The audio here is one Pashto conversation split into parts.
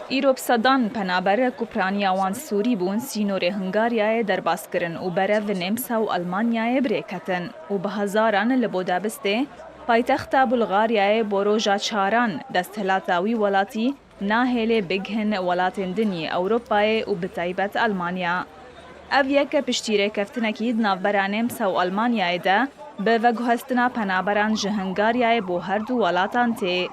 ایروب سدان پنابر کوپرانیا وان سوری بون سینور هنگاریای درباس کرن و برو نمسا و آلمانیای بریکتن و به هزاران لبودابسته پایتخت بلغاریای بروژا چاران دستهلاتاوی ولاتی ناهل بگهن ولاتن دنی اوروپای و بتایبت آلمانیا. او یک پشتیره کفتنکی نافبران نمسا و آلمانیای ده به وگوهستنا پنابران جهنگاریای بو هر دو ولاتان تی.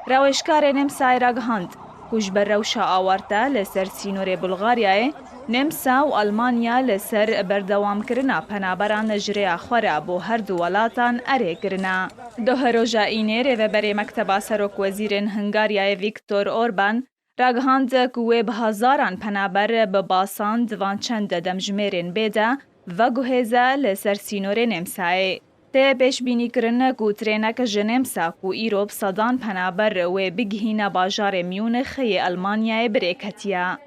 روشکار نمسای راگهاند کش بر روشا آورده لسر سینور بلغاریای نمسا و آلمانیا لسر بردوام کرنا پنابران جره خوره بو هر دو ولاتان اره کرنا. ده روژا اینه ریوبر مکتبا سروک وزیرن هنگاریای ویکتور اوربان راگهاند کوه به هزاران پنابر به باسان دوان چند دمجمرین بیده و گوهزه لسر سینور نمسای. ته پیش بینی کرن کو ترینک جنمسا کو ایروب صدان پنابر و بگهین باجار میونخی آلمانیای بریکتیا.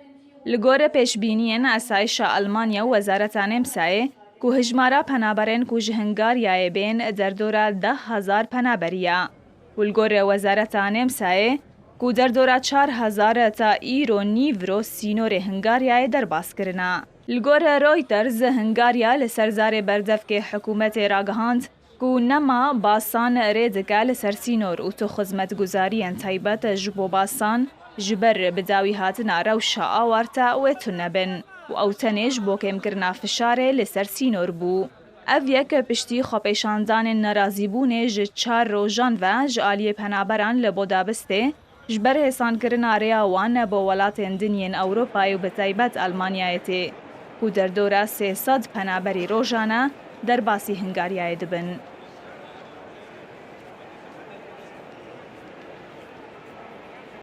لگور پیش بینین اسایش آلمانیا وزارت نمسای کو هجمارا پنابرین کو جهنگاریای بین در دورا 10,000 پنابریا. ولگور وزارت نمسای کو در دورا 4,000 تا ایرو نیورو سینور هنگاریای درباس کرنا. لگور رویترز هنگاریا لسرزار بردف که حکومت راگهاند کو نما باسان ریدگه لسر سینور و تو خدمت گزاری انتایبت جبو باسان جبر بداوی هاتنا روشا آورتا و تنبن و او تنیج بو کم کرنا فشاره لسر سینور بو. او یک پشتی خوپیشاندان نرازی بونه ج 4 روژان و جالی پنابران لبودابسته جبر حسان کرنا ریاوان با ولات دنین اوروپای و بتایبت آلمانیایتی. کو در دوره 300 پنابری روژانه در باسی هنگاریای دبن.